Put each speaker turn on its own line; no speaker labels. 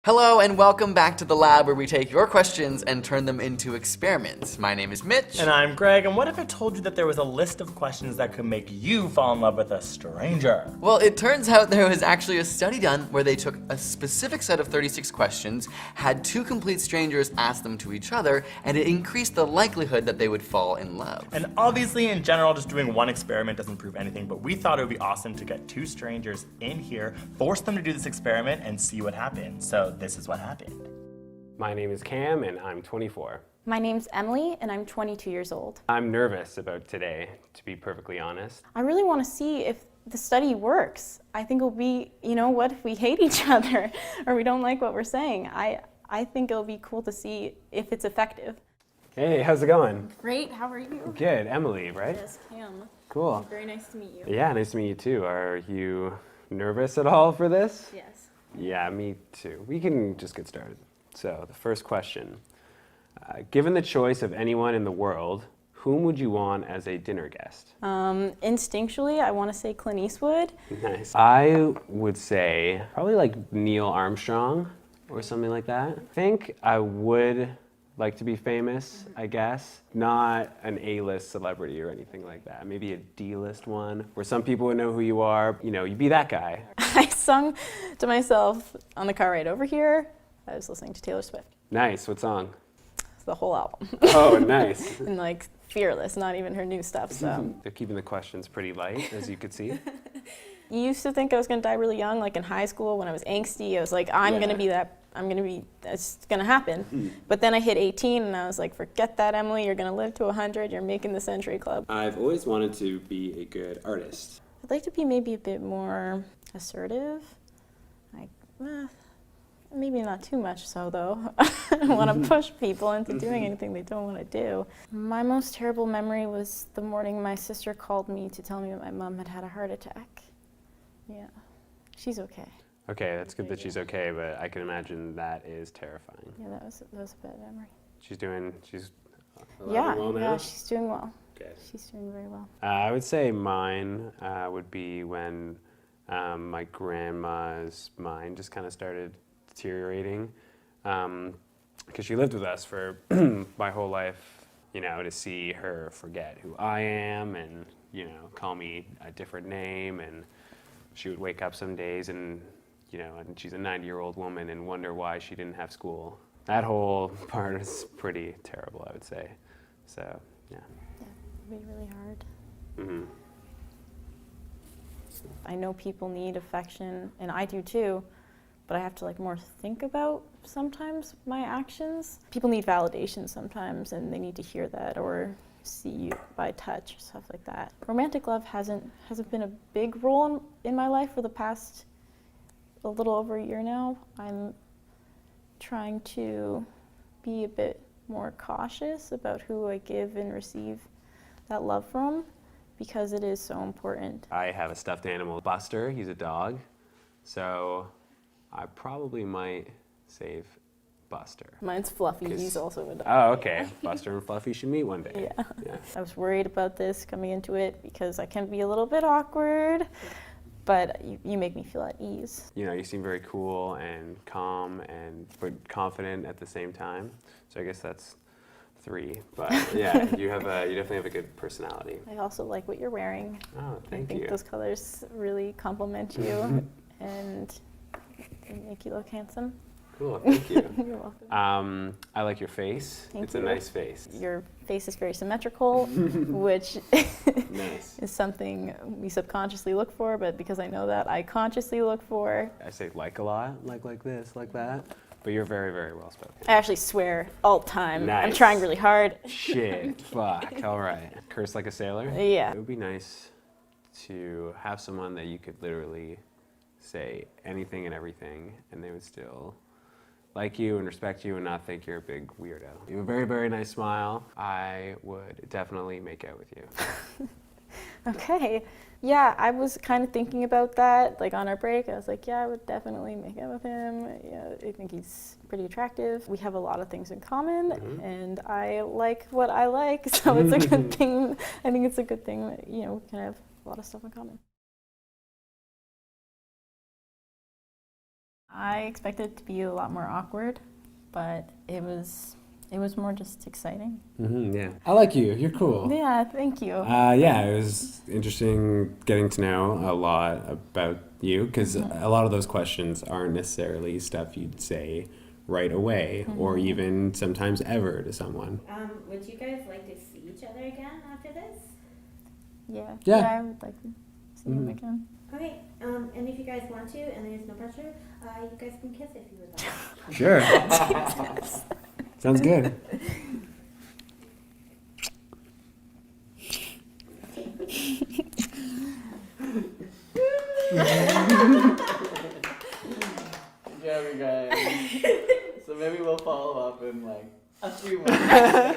Hello and welcome back to the lab where we take your questions and turn them into experiments. My name is Mitch.
And I'm Greg, and what if I told you that there was a list of questions that could make you fall in love with a stranger?
Well, it turns out there was actually a study done where they took a specific set of 36 questions, had two complete strangers ask them to each other, and it increased the likelihood that they would fall in love.
And obviously, in general, just doing one experiment doesn't prove anything, but we thought it would be awesome to get two strangers in here, force them to do this experiment, and see what happens. So this is what happened.
My name is Cam and I'm 24.
My name's Emily and I'm 22 years old.
I'm nervous about today, to be perfectly honest.
I really want to see if the study works. I think it'll be, what if we hate each other or we don't like what we're saying? I think it'll be cool to see if it's effective.
Hey, how's it going?
Great, how are you?
Good, Emily, right?
Yes, Cam.
Cool.
Very nice to meet you.
Yeah, nice to meet you too. Are you nervous at all for this?
Yes.
Yeah, me too. We can just get started. So, the first question. Given the choice of anyone in the world, whom would you want as a dinner guest?
Instinctually, I want to say Clint Eastwood.
Nice. I would say probably like Neil Armstrong or something like that. I think I would like to be famous, I guess. Not an A-list celebrity or anything like that. Maybe a D-list one where some people would know who you are. You'd be that guy.
I sung to myself on the car ride over here. I was listening to Taylor Swift.
Nice. What song?
It's the whole album.
Oh, nice.
And Fearless, not even her new stuff, so.
They're keeping the questions pretty light, as you could see.
You used to think I was going to die really young, like in high school when I was angsty. I was like, that's going to happen. But then I hit 18 and I was like, forget that, Emily. You're going to live to 100. You're making the Century Club.
I've always wanted to be a good artist.
I'd like to be maybe a bit more assertive. Maybe not too much so, though. I don't want to push people into doing anything they don't want to do. My most terrible memory was the morning my sister called me to tell me that my mom had had a heart attack. Yeah, she's okay.
Okay, that's good that she's okay, but I can imagine that is terrifying.
Yeah, that was a bad memory.
She's alive
Yeah,
and well now?
yeah, she's doing well.
Good.
She's doing very well.
I would say mine would be when my grandma's mind just kind of started deteriorating, because she lived with us for my whole life. To see her forget who I am and call me a different name, and she would wake up some days and and she's a 90-year-old woman and wonder why she didn't have school. That whole part is pretty terrible, I would say. So yeah.
Yeah, it'd be really hard.
Mm-hmm.
I know people need affection, and I do too, but I have to more think about sometimes my actions. People need validation sometimes, and they need to hear that or see you by touch, stuff like that. Romantic love hasn't been a big role in my life for the past a little over a year now. I'm trying to be a bit more cautious about who I give and receive that love from, because it is so important.
I have a stuffed animal, Buster. He's a dog, so I probably might save Buster.
Mine's Fluffy, he's also a dog.
Oh, okay. Buster and Fluffy should meet one day.
Yeah. I was worried about this coming into it because I can be a little bit awkward, but you make me feel at ease.
You seem very cool and calm but confident at the same time. So I guess that's 3. But yeah, you definitely have a good personality.
I also like what you're wearing.
Oh, thank you.
I think those colors really complement you and they make you look handsome.
Cool, thank you.
You're welcome.
I like your face. It's a nice face.
Your face is very symmetrical, which
Nice.
is something we subconsciously look for, but because I know that, I consciously look for.
I say like a lot, like this, like that, but you're very, very well spoken.
I actually swear all the time.
Nice.
I'm trying really hard.
Shit, fuck, all right. Curse like a sailor?
Yeah.
It would be nice to have someone that you could literally say anything and everything, and they would still like you and respect you and not think you're a big weirdo. You have a very, very nice smile. I would definitely make out with you.
Okay. Yeah, I was kind of thinking about that, on our break. I was like, yeah, I would definitely make out with him. Yeah, I think he's pretty attractive. We have a lot of things in common, and I like what I like, so it's a good thing. I think it's a good thing that, we can have a lot of stuff in common. I expected it to be a lot more awkward, but it was more just exciting.
Yeah. I like you. You're cool.
Yeah, thank you.
Yeah, it was interesting getting to know a lot about you because a lot of those questions aren't necessarily stuff you'd say right away or even sometimes ever to someone.
Would you guys like to see each other again after this?
Yeah.
Yeah.
I would like to see him again.
Okay, and if you guys want to, and there's no pressure, you guys can kiss if you would like.
Sure. Sounds good.
Good job, you guys. So maybe we'll follow up in like a few months.